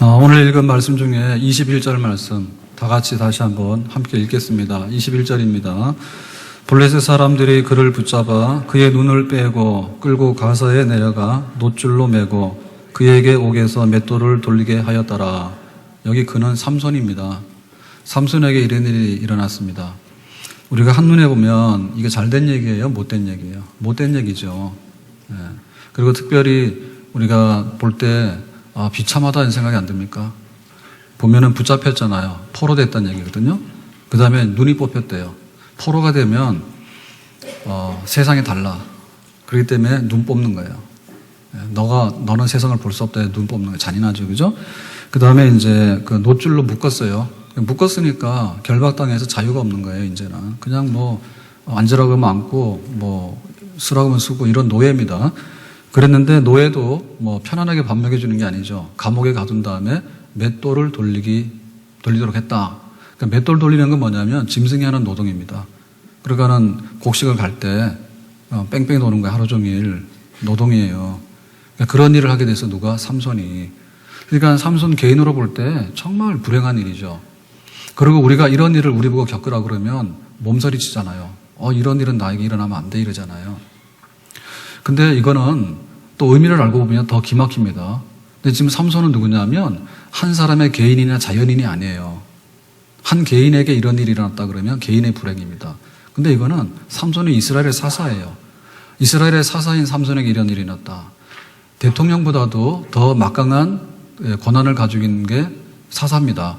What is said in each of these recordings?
오늘 읽은 말씀 중에 21절 말씀 다 같이 다시 한번 함께 읽겠습니다. 21절입니다. 블레셋 사람들이 그를 붙잡아 그의 눈을 빼고 끌고 가서에 내려가 놋줄로 매고 그에게 옥에서 맷돌을 돌리게 하였더라. 여기 그는 삼손입니다. 삼손에게 이런 일이 일어났습니다. 우리가 한눈에 보면 이게 잘된 얘기예요? 못된 얘기예요? 못된 얘기죠. 예. 그리고 특별히 우리가 볼 때 비참하다는 생각이 안 듭니까? 보면은 붙잡혔잖아요. 포로 됐다는 얘기거든요. 그 다음에 눈이 뽑혔대요. 포로가 되면 세상이 달라. 그렇기 때문에 눈 뽑는 거예요. 너는 세상을 볼 수 없다. 눈 뽑는 거예요. 잔인하죠, 그죠? 그 다음에 이제 그 놋줄로 묶었어요. 묶었으니까 결박당해서 자유가 없는 거예요. 이제는 그냥 앉으라고 하면 앉고 쓰라고 하면 쓰고 이런 노예입니다. 그랬는데 노예도 편안하게 밥 먹여주는 게 아니죠. 감옥에 가둔 다음에 맷돌을 돌리도록 했다. 그러니까 맷돌 돌리는 건 뭐냐면 짐승이 하는 노동입니다. 그러니까는 곡식을 갈 때 뺑뺑이 도는 거예요. 하루 종일 노동이에요. 그러니까 그런 일을 하게 돼서 누가? 삼손이. 그러니까 삼손 개인으로 볼 때 정말 불행한 일이죠. 그리고 우리가 이런 일을 우리 보고 겪으라 그러면 몸서리 치잖아요. 이런 일은 나에게 일어나면 안 돼 이러잖아요. 근데 이거는 또 의미를 알고 보면 더 기막힙니다. 근데 지금 삼손은 누구냐면 한 사람의 개인이나 자연인이 아니에요. 한 개인에게 이런 일이 일어났다 그러면 개인의 불행입니다. 근데 이거는 삼손이 이스라엘의 사사예요. 이스라엘의 사사인 삼손에게 이런 일이 일어났다. 대통령보다도 더 막강한 권한을 가지고 있는 게 사사입니다.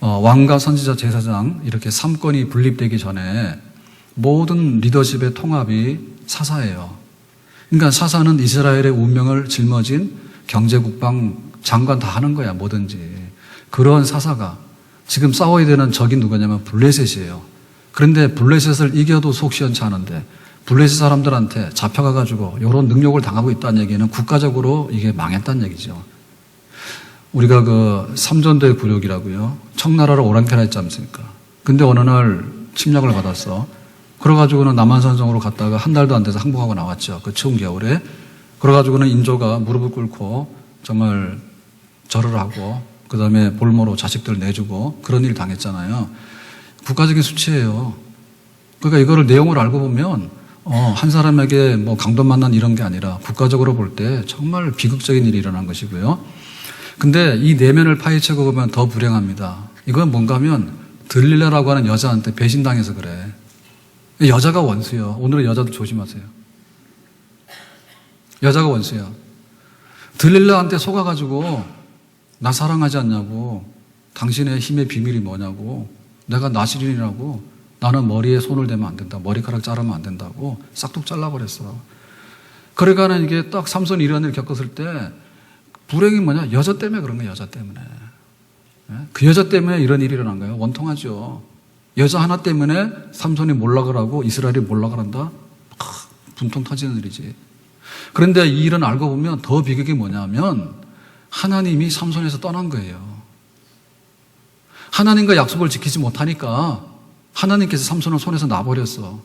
왕과 선지자, 제사장 이렇게 3권이 분립되기 전에 모든 리더십의 통합이 사사예요. 그러니까 사사는 이스라엘의 운명을 짊어진 경제국방 장관 다 하는 거야, 뭐든지. 그런 사사가 지금 싸워야 되는 적이 누구냐면 블레셋이에요. 그런데 블레셋을 이겨도 속 시원치 않은데 블레셋 사람들한테 잡혀가가지고 이런 능력을 당하고 있다는 얘기는 국가적으로 이게 망했다는 얘기죠. 우리가 그 삼전도의 굴욕이라고요. 청나라를 오랑캐라 했지 않습니까? 근데 어느 날 침략을 받았어. 그래가지고는 남한산성으로 갔다가 한 달도 안 돼서 항복하고 나왔죠. 그 추운 겨울에. 그래가지고는 인조가 무릎을 꿇고 정말 절을 하고 그 다음에 볼모로 자식들 내주고 그런 일을 당했잖아요. 국가적인 수치예요. 그러니까 이거를 내용을 알고 보면 한 사람에게 강도 만난 이런 게 아니라 국가적으로 볼 때 정말 비극적인 일이 일어난 것이고요. 근데 이 내면을 파헤치고 보면 더 불행합니다. 이건 뭔가 하면 들릴라라고 하는 여자한테 배신당해서 그래. 여자가 원수예요. 오늘은 여자도 조심하세요. 여자가 원수야. 들릴라한테 속아가지고 나 사랑하지 않냐고, 당신의 힘의 비밀이 뭐냐고, 내가 나시린이라고, 나는 머리에 손을 대면 안 된다, 머리카락 자르면 안 된다고 싹둑 잘라버렸어. 그러니까는 이게 딱 삼손이 이런 일을 겪었을 때 불행이 뭐냐? 여자 때문에 그런 거예요. 여자 때문에. 그 여자 때문에 이런 일이 일어난 거예요. 원통하죠. 여자 하나 때문에 삼손이 몰락을 하고 이스라엘이 몰락을 한다? 분통 터지는 일이지. 그런데 이 일은 알고 보면 더 비극이 뭐냐면 하나님이 삼손에서 떠난 거예요. 하나님과 약속을 지키지 못하니까 하나님께서 삼손을 손에서 놔버렸어.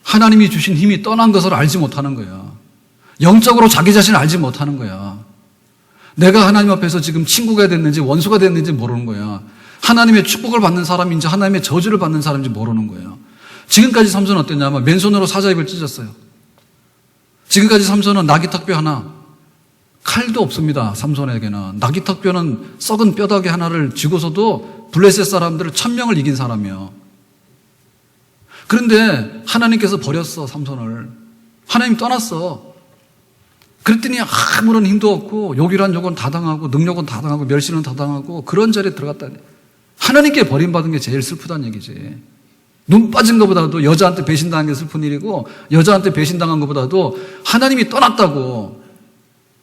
하나님이 주신 힘이 떠난 것을 알지 못하는 거야. 영적으로 자기 자신을 알지 못하는 거야. 내가 하나님 앞에서 지금 친구가 됐는지 원수가 됐는지 모르는 거야. 하나님의 축복을 받는 사람인지 하나님의 저주를 받는 사람인지 모르는 거예요. 지금까지 삼손은 어땠냐면 맨손으로 사자입을 찢었어요. 지금까지 삼손은 나귀턱뼈 하나, 칼도 없습니다. 삼손에게는. 나귀턱뼈는 썩은 뼈다귀 하나를 쥐고서도 블레셋 사람들을 1000명을 이긴 사람이에요. 그런데 하나님께서 버렸어, 삼손을. 하나님 떠났어. 그랬더니 아무런 힘도 없고 욕이란 욕은 다 당하고 능력은 다 당하고 멸시는 다 당하고 그런 자리에 들어갔다니. 하나님께 버림받은 게 제일 슬프다는 얘기지. 눈 빠진 것보다도 여자한테 배신당한 게 슬픈 일이고 여자한테 배신당한 것보다도 하나님이 떠났다고,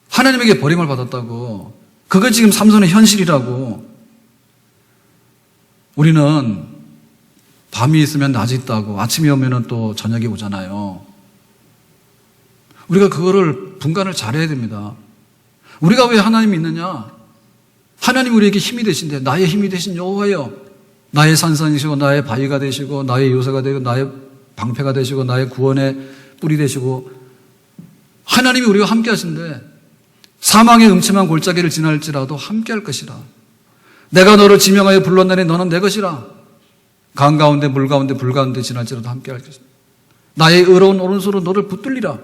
하나님에게 버림을 받았다고, 그게 지금 삼손의 현실이라고. 우리는 밤이 있으면 낮이 있다고, 아침이 오면 또 저녁이 오잖아요. 우리가 그거를 분간을 잘해야 됩니다. 우리가 왜 하나님이 있느냐? 하나님 우리에게 힘이 되신데, 나의 힘이 되신 여호와여, 나의 산성이시고 나의 바위가 되시고 나의 요새가 되고 나의 방패가 되시고 나의 구원의 뿔이 되시고, 하나님이 우리와 함께 하신데 사망의 음침한 골짜기를 지날지라도 함께할 것이라. 내가 너를 지명하여 불렀나니 너는 내 것이라. 강 가운데 물 가운데 불 가운데 지날지라도 함께할 것이라. 나의 의로운 오른손으로 너를 붙들리라.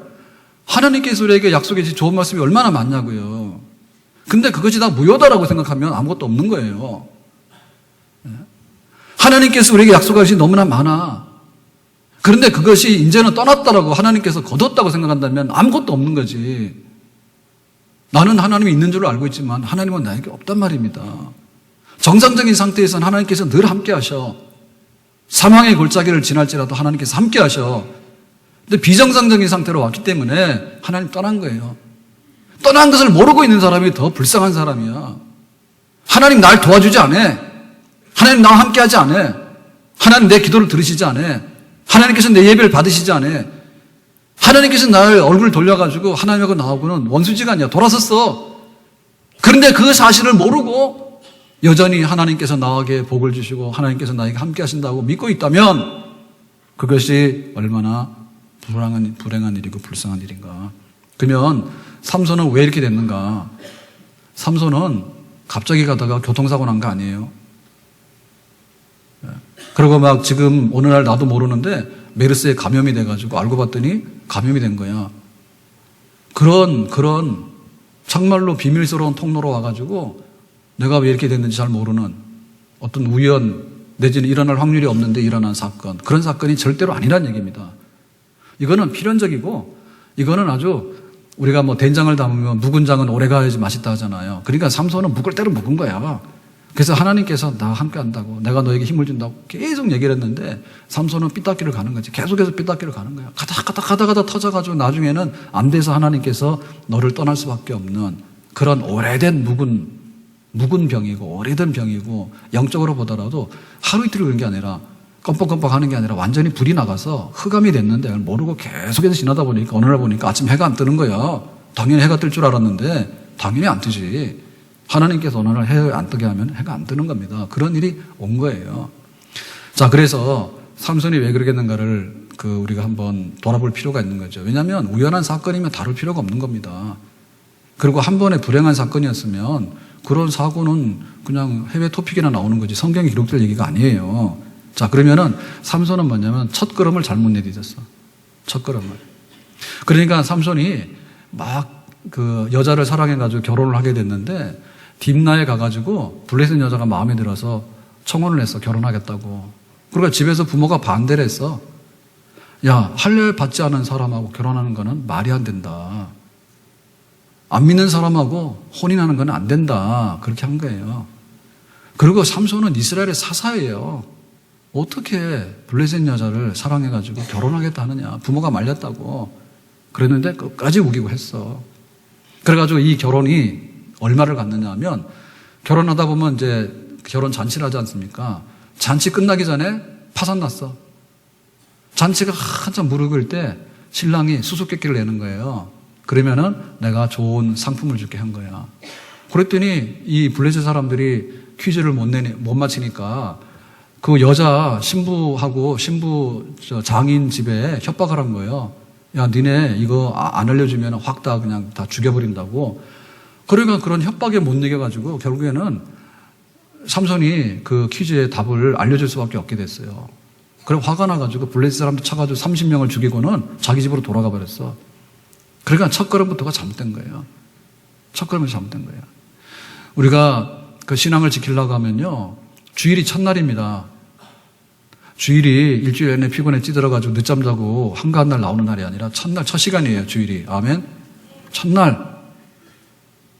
하나님께서 우리에게 약속해 주신 좋은 말씀이 얼마나 많냐고요. 근데 그것이 다 무효다라고 생각하면 아무것도 없는 거예요. 하나님께서 우리에게 약속하신 너무나 많아. 그런데 그것이 이제는 떠났다라고 하나님께서 거뒀다고 생각한다면 아무것도 없는 거지. 나는 하나님이 있는 줄 알고 있지만 하나님은 나에게 없단 말입니다. 정상적인 상태에서는 하나님께서 늘 함께 하셔. 사망의 골짜기를 지날지라도 하나님께서 함께 하셔. 근데 비정상적인 상태로 왔기 때문에 하나님 떠난 거예요. 떠난 것을 모르고 있는 사람이 더 불쌍한 사람이야. 하나님 날 도와주지 않아. 하나님 나와 함께 하지 않아. 하나님 내 기도를 들으시지 않아. 하나님께서 내 예배를 받으시지 않아. 하나님께서 나를 얼굴 돌려가지고 하나님하고 나하고는 원수지간이야. 돌아섰어. 그런데 그 사실을 모르고 여전히 하나님께서 나에게 복을 주시고 하나님께서 나에게 함께 하신다고 믿고 있다면 그것이 얼마나 불행한 일이고 불쌍한 일인가. 그러면 삼손은 왜 이렇게 됐는가? 삼손은 갑자기 가다가 교통사고 난 거 아니에요. 그리고 막 지금 어느 날 나도 모르는데 메르스에 감염이 돼가지고 알고 봤더니 감염이 된 거야. 그런 정말로 비밀스러운 통로로 와가지고 내가 왜 이렇게 됐는지 잘 모르는 어떤 우연 내지는 일어날 확률이 없는데 일어난 사건, 그런 사건이 절대로 아니란 얘기입니다. 이거는 필연적이고 이거는 아주 우리가 뭐 된장을 담으면 묵은 장은 오래 가야지 맛있다 하잖아요. 그러니까 삼손은 묵을 대로 묵은 거야. 그래서 하나님께서 나 함께 한다고, 내가 너에게 힘을 준다고 계속 얘기를 했는데 삼손은 삐딱기를 가는 거지. 계속해서 삐딱기를 가는 거야. 가다 터져가지고 나중에는 안 돼서 하나님께서 너를 떠날 수밖에 없는 그런 오래된 묵은 병이고 오래된 병이고, 영적으로 보더라도 하루 이틀 그런 게 아니라 껌뻑껌뻑 하는 게 아니라 완전히 불이 나가서 흑암이 됐는데 모르고 계속해서 지나다 보니까 어느 날 보니까 아침 해가 안 뜨는 거야. 당연히 해가 뜰 줄 알았는데 당연히 안 뜨지. 하나님께서 어느 날 해 안 뜨게 하면 해가 안 뜨는 겁니다. 그런 일이 온 거예요. 자, 그래서 삼손이 왜 그러겠는가를 우리가 한번 돌아볼 필요가 있는 거죠. 왜냐하면 우연한 사건이면 다룰 필요가 없는 겁니다. 그리고 한 번의 불행한 사건이었으면 그런 사고는 그냥 해외 토픽이나 나오는 거지 성경에 기록될 얘기가 아니에요. 자, 그러면은 삼손은 뭐냐면 첫 걸음을 잘못 내딛었어. 첫 걸음을. 그러니까 삼손이 막 여자를 사랑해가지고 결혼을 하게 됐는데 딥나에 가가지고 블레셋 여자가 마음에 들어서 청혼을 했어. 결혼하겠다고. 그러니까 집에서 부모가 반대를 했어. 야, 할례 받지 않은 사람하고 결혼하는 거는 말이 안 된다. 안 믿는 사람하고 혼인하는 건 안 된다. 그렇게 한 거예요. 그리고 삼손은 이스라엘의 사사예요. 어떻게 블레셋 여자를 사랑해가지고 결혼하겠다 하느냐. 부모가 말렸다고. 그랬는데 끝까지 우기고 했어. 그래가지고 이 결혼이 얼마를 갔느냐 하면, 결혼하다 보면 이제 결혼 잔치를 하지 않습니까? 잔치 끝나기 전에 파산 났어. 잔치가 한참 무르익을 때 신랑이 수수께끼를 내는 거예요. 그러면은 내가 좋은 상품을 줄게 한 거야. 그랬더니 이 블레셋 사람들이 퀴즈를 못 맞히니까 그 여자 신부하고 신부 장인 집에 협박을 한 거예요. 야, 니네 이거 안 알려주면 확 다 그냥 다 죽여버린다고. 그러니까 그런 협박에 못 이겨가지고 결국에는 삼손이 그 퀴즈의 답을 알려줄 수밖에 없게 됐어요. 그래 화가 나가지고 블레셋 사람들 쳐가지고 30명을 죽이고는 자기 집으로 돌아가 버렸어. 그러니까 첫 걸음부터가 잘못된 거예요. 첫 걸음이 잘못된 거예요. 우리가 그 신앙을 지키려고 하면요, 주일이 첫날입니다. 주일이 일주일 내내 피곤해 찌들어가지고 늦잠 자고 한가한 날 나오는 날이 아니라 첫날, 첫 시간이에요, 주일이. 아멘?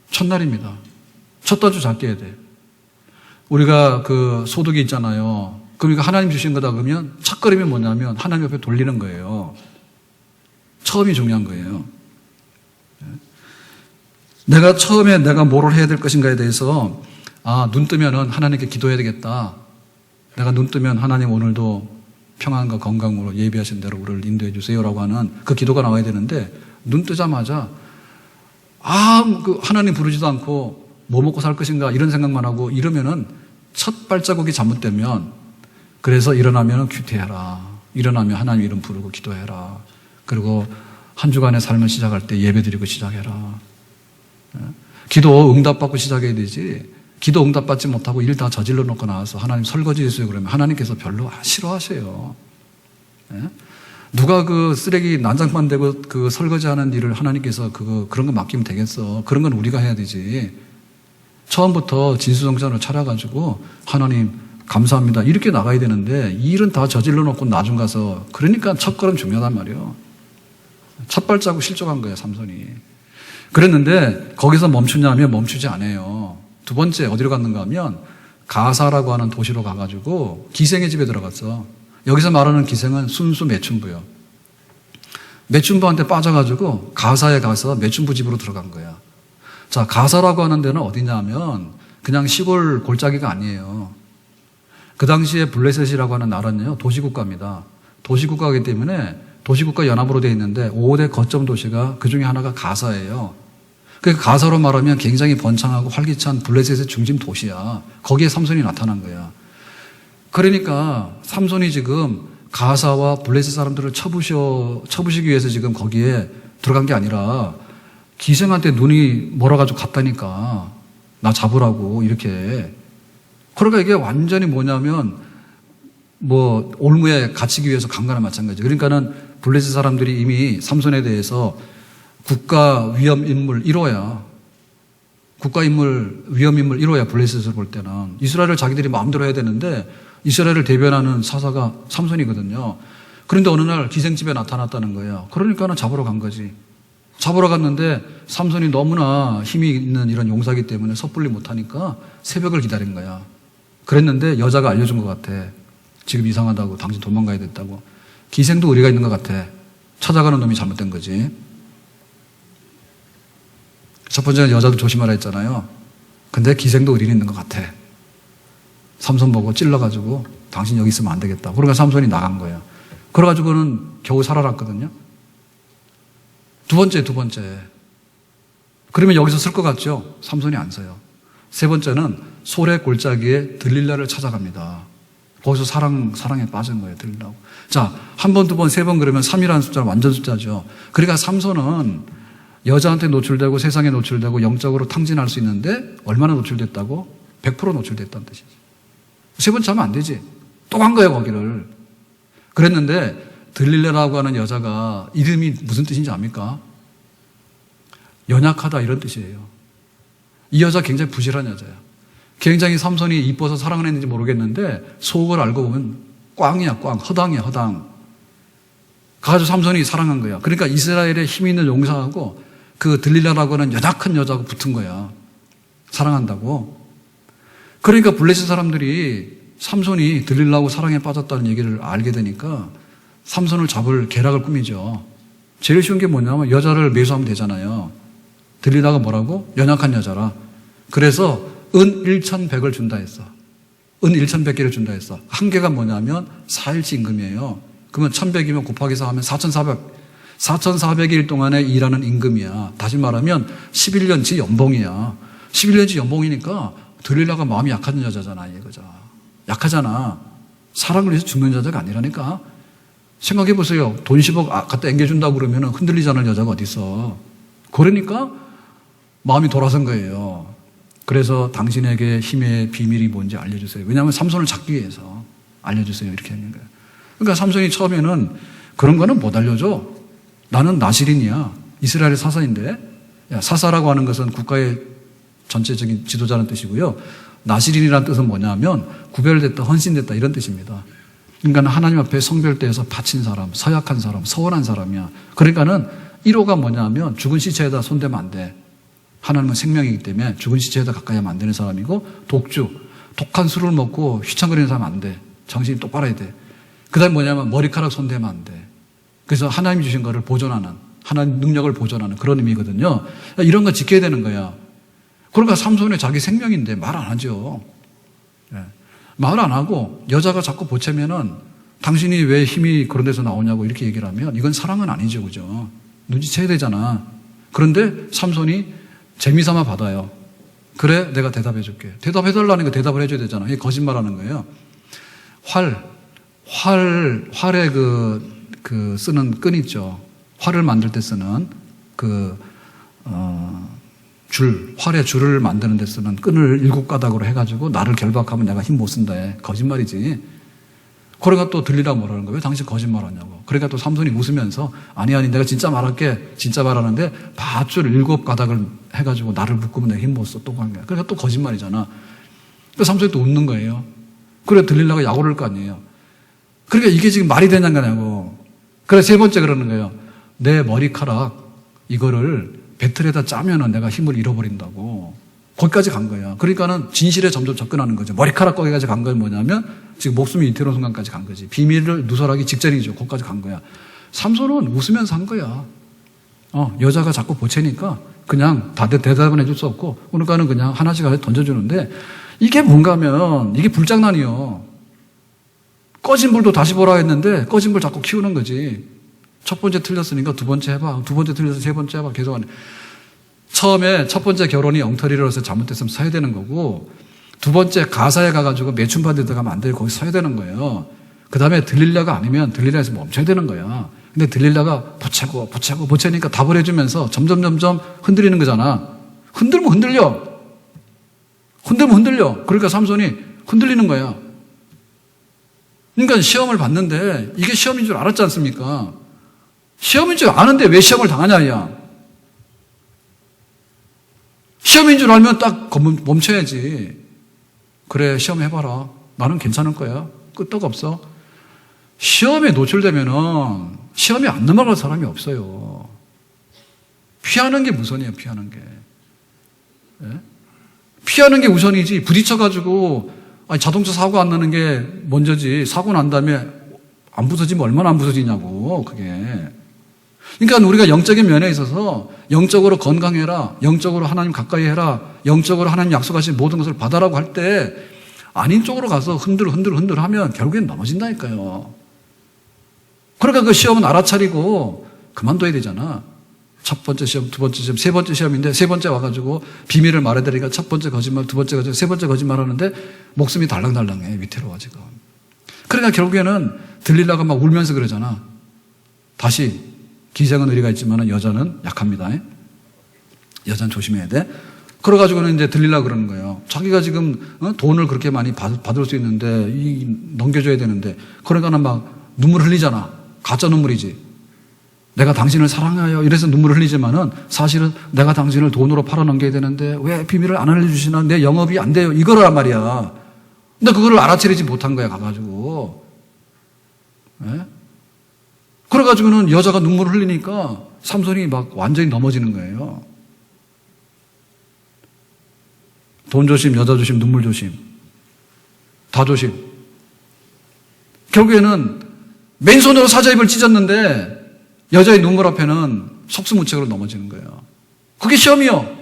첫날입니다. 첫 단추 잘 깨야 돼. 우리가 소득이 있잖아요. 그럼 이거 하나님 주신 거다 그러면 첫 걸음이 뭐냐면 하나님 옆에 돌리는 거예요. 처음이 중요한 거예요. 내가 처음에 내가 뭐를 해야 될 것인가에 대해서, 눈 뜨면은 하나님께 기도해야 되겠다. 내가 눈 뜨면 하나님 오늘도 평안과 건강으로 예비하신 대로 우리를 인도해 주세요라고 하는 그 기도가 나와야 되는데, 눈 뜨자마자 하나님 부르지도 않고 뭐 먹고 살 것인가 이런 생각만 하고 이러면은 첫 발자국이 잘못되면, 그래서 일어나면 큐티해라. 일어나면 하나님 이름 부르고 기도해라. 그리고 한 주간의 삶을 시작할 때 예배 드리고 시작해라. 기도 응답받고 시작해야 되지. 기도 응답받지 못하고 일 다 저질러 놓고 나와서 하나님 설거지 해주세요 그러면 하나님께서 별로 싫어하세요. 누가 그 쓰레기 난장판 대고 그 설거지하는 일을 하나님께서 그런 거 맡기면 되겠어. 그런 건 우리가 해야 되지. 처음부터 진수성찬을 차려가지고 하나님 감사합니다 이렇게 나가야 되는데 이 일은 다 저질러 놓고 나중 가서 그러니까 첫걸음 중요하단 말이에요. 첫 발자국 실족한 거예요 삼손이. 그랬는데 거기서 멈추냐면 멈추지 않아요. 두 번째 어디로 갔는가 하면 가사라고 하는 도시로 가가지고 기생의 집에 들어갔어. 여기서 말하는 기생은 순수 매춘부요. 매춘부한테 빠져가지고 가사에 가서 매춘부 집으로 들어간 거야. 자, 가사라고 하는 데는 어디냐면 그냥 시골 골짜기가 아니에요. 그 당시에 블레셋이라고 하는 나라는요 도시국가입니다. 도시국가이기 때문에 도시국가 연합으로 되어 있는데 5대 거점 도시가 그 중에 하나가 가사예요. 그 가사로 말하면 굉장히 번창하고 활기찬 블레셋의 중심 도시야. 거기에 삼손이 나타난 거야. 그러니까 삼손이 지금 가사와 블레셋 사람들을 쳐부시기 위해서 지금 거기에 들어간 게 아니라 기생한테 눈이 멀어가지고 갔다니까. 나 잡으라고 이렇게. 그러니까 이게 완전히 뭐냐면 올무에 갇히기 위해서 간 거나 마찬가지. 그러니까는 블레셋 사람들이 이미 삼손에 대해서 국가 위험 인물 1호야. 국가 인물, 위험 인물 1호야, 블레셋을 볼 때는. 이스라엘을 자기들이 마음대로 해야 되는데 이스라엘을 대변하는 사사가 삼손이거든요. 그런데 어느 날 기생집에 나타났다는 거예요. 그러니까는 잡으러 간 거지. 잡으러 갔는데 삼손이 너무나 힘이 있는 이런 용사기 때문에 섣불리 못하니까 새벽을 기다린 거야. 그랬는데 여자가 알려준 것 같아. 지금 이상하다고, 당신 도망가야 됐다고. 기생도 의리가 있는 것 같아. 찾아가는 놈이 잘못된 거지. 첫 번째는 여자도 조심하라 했잖아요. 근데 기생도 의리는 있는 것 같아. 삼손 보고 찔러가지고 당신 여기 있으면 안 되겠다. 그러니까 삼손이 나간 거예요. 그래가지고는 겨우 살아났거든요. 두 번째. 그러면 여기서 쓸 것 같죠? 삼손이 안 써요. 세 번째는 소래 골짜기에 들릴라를 찾아갑니다. 거기서 사랑에 빠진 거예요, 들릴라고. 자, 한 번, 두 번, 세 번 그러면 3이라는 숫자는 완전 숫자죠. 그러니까 삼손은 여자한테 노출되고 세상에 노출되고 영적으로 탕진할 수 있는데 얼마나 노출됐다고? 100% 노출됐다는 뜻이죠. 세 번째 하면 안 되지. 또 간 거예요, 거기를. 그랬는데 들릴라라고 하는 여자가 이름이 무슨 뜻인지 압니까? 연약하다 이런 뜻이에요. 이 여자 굉장히 부실한 여자야. 굉장히 삼손이 이뻐서 사랑을 했는지 모르겠는데 속을 알고 보면 꽝이야, 꽝. 허당이야, 허당. 가가지고 삼손이 사랑한 거야. 그러니까 이스라엘의 힘 있는 용사하고 그 들릴라라고 하는 연약한 여자하고 붙은 거야. 사랑한다고. 그러니까 블레셋 사람들이 삼손이 들릴라고 사랑에 빠졌다는 얘기를 알게 되니까 삼손을 잡을 계략을 꾸미죠. 제일 쉬운 게 뭐냐면 여자를 매수하면 되잖아요. 들릴라가 뭐라고? 연약한 여자라. 그래서 은 1,100을 준다 했어. 은 1,100개를 준다 했어. 한 개가 뭐냐면 4일치 임금이에요. 그러면 1,100이면 곱하기 4 하면 4,400. 4,400일 동안에 일하는 임금이야. 다시 말하면 11년치 연봉이야. 11년치 연봉이니까 들릴라가 마음이 약한 여자잖아, 이거죠. 약하잖아. 사랑을 위해서 죽는 여자가 아니라니까. 생각해 보세요. 돈 10억 갖다 앵겨준다고 그러면 흔들리지 않을 여자가 어디 있어. 그러니까 마음이 돌아선 거예요. 그래서 당신에게 힘의 비밀이 뭔지 알려주세요. 왜냐하면 삼손을 잡기 위해서 알려주세요. 이렇게 하는 거예요. 그러니까 삼손이 처음에는 그런 거는 못 알려줘. 나는 나시린이야. 이스라엘의 사사인데. 사사라고 하는 것은 국가의 전체적인 지도자는 뜻이고요. 나시린이라는 뜻은 뭐냐면 구별됐다, 헌신됐다 이런 뜻입니다. 그러니까 하나님 앞에 성별대에서 바친 사람, 서약한 사람, 서원한 사람이야. 그러니까는 1호가 뭐냐면 죽은 시체에다 손대면 안 돼. 하나님은 생명이기 때문에 죽은 시체에다 가까이 하면 안 되는 사람이고, 독주, 독한 술을 먹고 휘청거리는 사람 안 돼. 정신이 똑바로 해야 돼. 그 다음에 뭐냐면 머리카락 손대면 안 돼. 그래서 하나님 주신 거를 보존하는, 하나님 능력을 보존하는 그런 의미거든요. 이런 거 지켜야 되는 거야. 그러니까 삼손의 자기 생명인데 말 안 하죠. 말 안 하고 여자가 자꾸 보채면은 당신이 왜 힘이 그런 데서 나오냐고 이렇게 얘기를 하면 이건 사랑은 아니죠. 그죠? 눈치채야 되잖아. 그런데 삼손이 재미삼아 받아요. 그래, 내가 대답해 줄게. 대답해달라니까 대답을 해줘야 되잖아. 이게 거짓말하는 거예요. 활에 쓰는 끈 있죠. 활을 만들 때 쓰는 활의 줄을 만드는 데 쓰는 끈을 7가닥으로 해가지고 나를 결박하면 내가 힘 못 쓴다 해. 거짓말이지. 그러니까 또 들리라 뭐라는 거예요. 왜 당신 거짓말하냐고. 그러니까 또 삼손이 웃으면서 아니 내가 진짜 말할게. 진짜 말하는데 밧줄 7가닥을 해가지고 나를 묶으면 내가 힘 못 써. 또 한 거야. 그러니까 또 거짓말이잖아. 그래서 삼손이 또 웃는 거예요. 그래 들리려고 약오를 거 아니에요. 그러니까 이게 지금 말이 되냐고. 그래 세 번째 그러는 거예요. 내 머리카락 이거를 배틀에다 짜면은 내가 힘을 잃어버린다고. 거기까지 간 거야. 그러니까는 진실에 점점 접근하는 거죠. 머리카락 거기까지 간 건 뭐냐면 지금 목숨이 위태로운 순간까지 간 거지. 비밀을 누설하기 직전이죠. 거기까지 간 거야. 삼손은 웃으면서 한 거야. 여자가 자꾸 보채니까 그냥 대답은 해줄 수 없고 그러니까는 그냥 하나씩 던져주는데 이게 뭔가 하면 이게 불장난이요. 꺼진 불도 다시 보라 했는데 꺼진 불 자꾸 키우는 거지. 첫 번째 틀렸으니까 두 번째 해봐. 두 번째 틀려서 세 번째 해봐. 계속 하네. 처음에 첫 번째 결혼이 엉터리로서 잘못됐으면 서야 되는 거고 두 번째 가사에 가가지고 매춘반 데 들어가면 안 돼요. 거기 서야 되는 거예요. 그 다음에 들릴라가 아니면 들릴라에서 멈춰야 되는 거야. 근데 들릴라가 보채니까 답을 해주면서 점점 흔들리는 거잖아. 흔들면 흔들려. 그러니까 삼손이 흔들리는 거야. 그러니까 시험을 봤는데 이게 시험인 줄 알았지 않습니까? 시험인 줄 아는데 왜 시험을 당하냐, 야. 시험인 줄 알면 딱 멈춰야지. 그래, 시험 해봐라. 나는 괜찮을 거야. 끄떡없어. 시험에 노출되면은 시험이 안 넘어갈 사람이 없어요. 피하는 게 우선이에요, 피하는 게. 예? 피하는 게 우선이지, 부딪혀가지고, 자동차 사고 안 나는 게 먼저지, 사고 난 다음에 안 부서지면 얼마나 안 부서지냐고, 그게. 그러니까 우리가 영적인 면에 있어서 영적으로 건강해라, 영적으로 하나님 가까이 해라, 영적으로 하나님 약속하신 모든 것을 받아라고 할 때 아닌 쪽으로 가서 흔들 하면 결국엔 넘어진다니까요. 그러니까 그 시험은 알아차리고 그만둬야 되잖아. 첫 번째 시험, 두 번째 시험, 세 번째 시험인데 세 번째 와가지고 비밀을 말해드리니까 첫 번째 거짓말, 두 번째 거짓말, 세 번째 거짓말 하는데 목숨이 달랑달랑해. 위태로워 지금. 그러니까 결국에는 들리려고 막 울면서 그러잖아. 다시 기생은 의리가 있지만 여자는 약합니다. 여자는 조심해야 돼. 그래가지고는 이제 들리려고 그러는 거예요. 자기가 지금 돈을 그렇게 많이 받을 수 있는데 넘겨줘야 되는데 그러니까는 막 눈물 흘리잖아. 가짜 눈물이지. 내가 당신을 사랑해요. 이래서 눈물을 흘리지만은 사실은 내가 당신을 돈으로 팔아넘겨야 되는데 왜 비밀을 안 알려주시나? 내 영업이 안 돼요. 이거란 말이야. 근데 그거를 알아차리지 못한 거야, 가가지고. 예? 그래가지고는 여자가 눈물을 흘리니까 삼손이 막 완전히 넘어지는 거예요. 돈 조심, 여자 조심, 눈물 조심. 다 조심. 결국에는 맨손으로 사자입을 찢었는데 여자의 눈물 앞에는 속수무책으로 넘어지는 거예요. 그게 시험이요.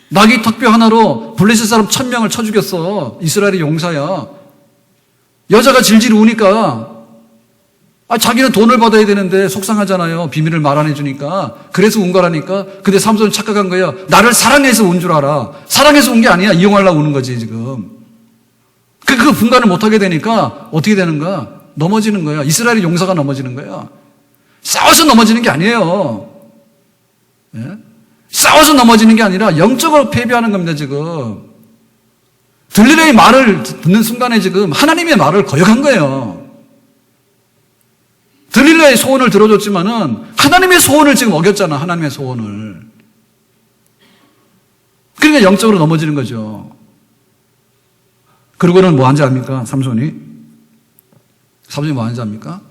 나귀 턱뼈 하나로 블레셋 사람 1000명을 쳐 죽였어. 이스라엘의 용사야. 여자가 질질 우니까 자기는 돈을 받아야 되는데 속상하잖아요. 비밀을 말 안 해주니까. 그래서 운 거라니까. 근데 삼손은 착각한 거예요. 나를 사랑해서 운 줄 알아. 사랑해서 운 게 아니야. 이용하려고 우는 거지 지금. 그 분간을 못하게 되니까 어떻게 되는가? 넘어지는 거야. 이스라엘의 용사가 넘어지는 거야. 싸워서 넘어지는 게 아니에요. 예? 싸워서 넘어지는 게 아니라 영적으로 패배하는 겁니다 지금. 들릴라의 말을 듣는 순간에 지금 하나님의 말을 거역한 거예요. 들릴라의 소원을 들어줬지만은 하나님의 소원을 지금 어겼잖아. 하나님의 소원을. 그러니까 영적으로 넘어지는 거죠. 그러고는 뭐 한지 압니까? 삼손이 뭐 한지 압니까?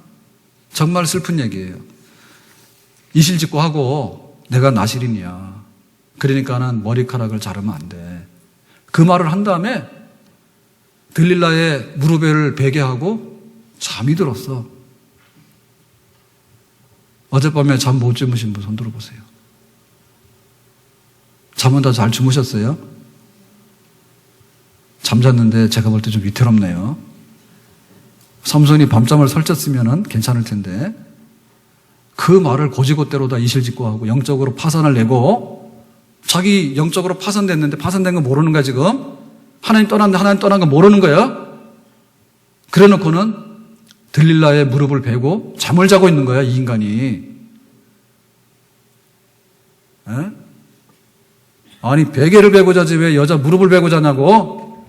정말 슬픈 얘기예요. 이실직고 하고 내가 나실인이야. 그러니까는 머리카락을 자르면 안 돼. 그 말을 한 다음에 들릴라의 무릎을 베게 하고 잠이 들었어. 어젯밤에 잠 못 주무신 분 손 들어보세요. 잠은 다 잘 주무셨어요? 잠잤는데 제가 볼 때 좀 위태롭네요. 삼손이 밤잠을 설쳤으면 괜찮을 텐데 그 말을 고지고대로 다 이실직고 하고 영적으로 파산을 내고 자기 영적으로 파산됐는데 파산된 거 모르는 거야 지금. 하나님 떠났는데 하나님 떠난 거 모르는 거야. 그래놓고는 들릴라의 무릎을 베고 잠을 자고 있는 거야 이 인간이. 에? 아니, 베개를 베고 자지 왜 여자 무릎을 베고 자냐고?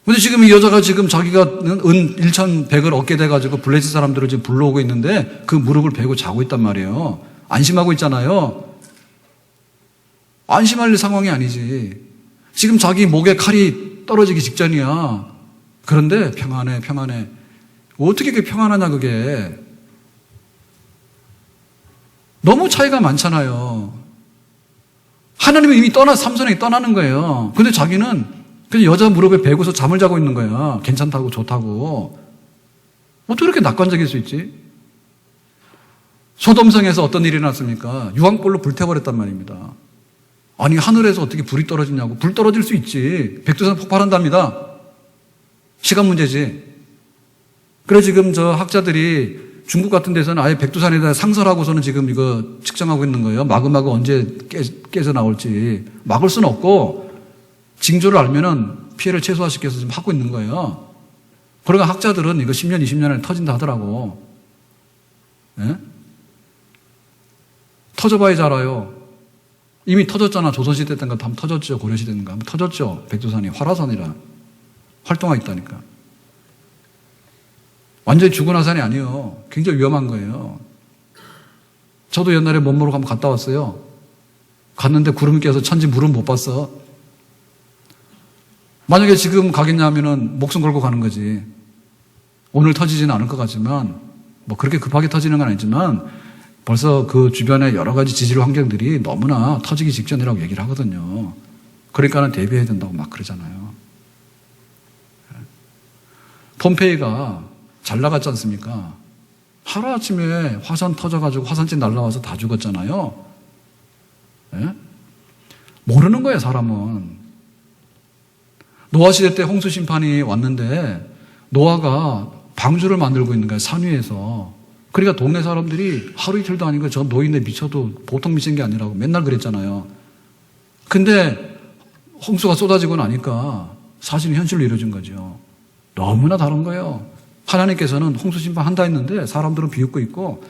근데 지금 이 여자가 지금 자기가 은 1,100을 얻게 돼가지고 블레셋 사람들을 지금 불러오고 있는데 그 무릎을 베고 자고 있단 말이에요. 안심하고 있잖아요. 안심할 상황이 아니지. 지금 자기 목에 칼이 떨어지기 직전이야. 그런데 평안해, 평안해. 어떻게 그게 평안하냐, 그게. 너무 차이가 많잖아요. 하나님은 이미 삼손에게 떠나는 거예요. 근데 자기는 그냥 여자 무릎에 베고서 잠을 자고 있는 거야. 괜찮다고, 좋다고. 어떻게 그렇게 낙관적일 수 있지? 소돔성에서 어떤 일이 났습니까? 유황불로 불태워버렸단 말입니다. 아니, 하늘에서 어떻게 불이 떨어지냐고. 불 떨어질 수 있지. 백두산 폭발한답니다. 시간 문제지. 그래, 지금 저 학자들이 중국 같은 데서는 아예 백두산에다 상설하고서는 지금 이거 측정하고 있는 거예요. 마그마가 언제 깨져 나올지. 막을 수는 없고, 징조를 알면은 피해를 최소화시켜서 지금 하고 있는 거예요. 그러니까 학자들은 이거 10년, 20년 안에 터진다 하더라고. 예? 터져봐야 알아요. 이미 터졌잖아. 조선시대 때인가 한번 터졌죠. 고려시대인가 한번 터졌죠. 백두산이 활화산이라 활동하고 있다니까. 완전히 죽은 화산이 아니에요. 굉장히 위험한 거예요. 저도 옛날에 먼 모로 한번 갔다 왔어요. 갔는데 구름이 껴서 천지 물은 못 봤어. 만약에 지금 가겠냐 하면은 목숨 걸고 가는 거지. 오늘 터지지는 않을 것 같지만, 뭐 그렇게 급하게 터지는 건 아니지만, 벌써 그 주변에 여러 가지 지질 환경들이 너무나 터지기 직전이라고 얘기를 하거든요. 그러니까는 대비해야 된다고 막 그러잖아요. 폼페이가 잘 나갔지 않습니까? 하루아침에 화산 터져가지고 화산재 날라와서 다 죽었잖아요. 예? 모르는 거예요, 사람은. 노아 시대 때 홍수 심판이 왔는데 노아가 방주를 만들고 있는 거예요, 산 위에서. 그러니까 동네 사람들이 하루 이틀도 아니고 저 노인네 미쳐도 보통 미친 게 아니라고 맨날 그랬잖아요. 근데 홍수가 쏟아지고 나니까 사실은 현실로 이루어진 거죠. 너무나 다른 거예요. 하나님께서는 홍수 심판한다 했는데 사람들은 비웃고 있고,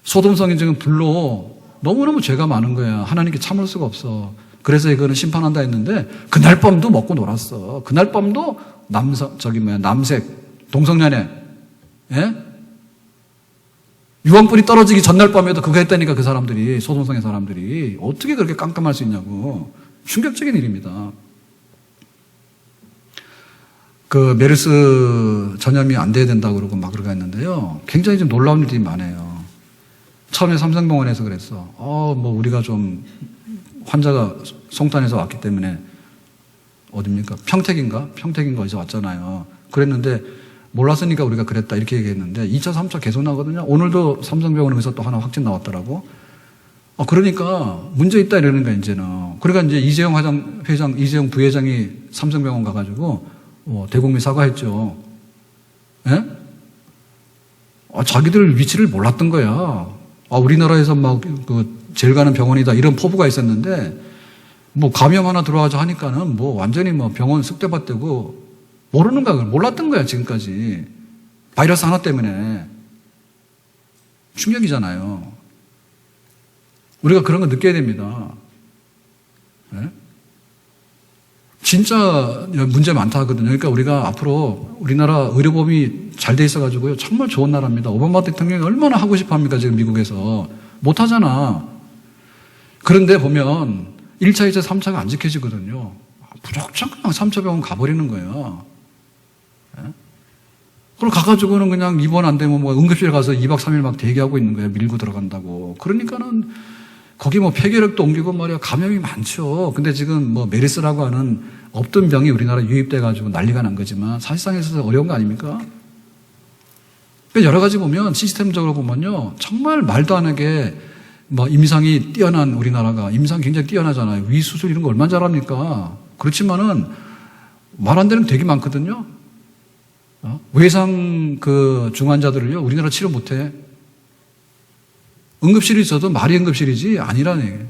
소돔성이 지금 불로 너무너무 죄가 많은 거야. 하나님께 참을 수가 없어. 그래서 이거는 심판한다 했는데 그날 밤도 먹고 놀았어. 그날 밤도 남색 동성연애, 예? 유황불이 떨어지기 전날 밤에도 그거 했다니까. 그 사람들이, 소돔성의 사람들이 어떻게 그렇게 깜깜할 수 있냐고. 충격적인 일입니다. 그 메르스 전염이 안 돼야 된다고 그러고 막 그러고 했는데요. 굉장히 좀 놀라운 일들이 많아요. 처음에 삼성병원에서 그랬어. 뭐 우리가 좀 환자가 송탄에서 왔기 때문에, 어딥니까? 평택인가 어디서 왔잖아요. 그랬는데 몰랐으니까 우리가 그랬다 이렇게 얘기했는데 2차, 3차 계속 나거든요. 오늘도 삼성병원에서 또 하나 확진 나왔더라고. 그러니까 문제 있다 이러는 거야, 이제는. 그러니까 이제 이재용 부회장이 삼성병원 가가지고 대국민 사과했죠. 예? 자기들 위치를 몰랐던 거야. 우리나라에서 막 제일 가는 병원이다 이런 포부가 있었는데, 뭐 감염 하나 들어와서 하니까는 뭐 완전히 뭐 병원 쑥대밭되고 모르는 거야. 몰랐던 거야, 지금까지. 바이러스 하나 때문에. 충격이잖아요. 우리가 그런 거 느껴야 됩니다. 네? 진짜 문제 많다 하거든요. 그러니까 우리가 앞으로 우리나라 의료보험이 잘 돼 있어가지고요. 정말 좋은 나라입니다. 오바마 대통령이 얼마나 하고 싶어 합니까, 지금 미국에서. 못 하잖아. 그런데 보면 1차, 2차, 3차가 안 지켜지거든요. 무조건 그냥 3차 병원 가버리는 거예요. 예? 그럼 가가지고는 그냥 입원 안 되면 뭐 응급실에 가서 2박 3일 막 대기하고 있는 거예요. 밀고 들어간다고. 그러니까는 거기 뭐 폐결핵도 옮기고 말이야. 감염이 많죠. 근데 지금 뭐 메르스라고 하는 없던 병이 우리나라 유입돼가지고 난리가 난 거지만 사실상 있어서 어려운 거 아닙니까? 그러니까 여러 가지 보면 시스템적으로 보면요. 정말 말도 안 하게 뭐 임상이 뛰어난 우리나라가, 임상 굉장히 뛰어나잖아요. 위 수술 이런 거 얼마나 잘합니까? 그렇지만은 말 안 되는 되게 많거든요. 외상 그 중환자들을요, 우리나라 치료 못 해. 응급실이 있어도 말이 응급실이지 아니라네.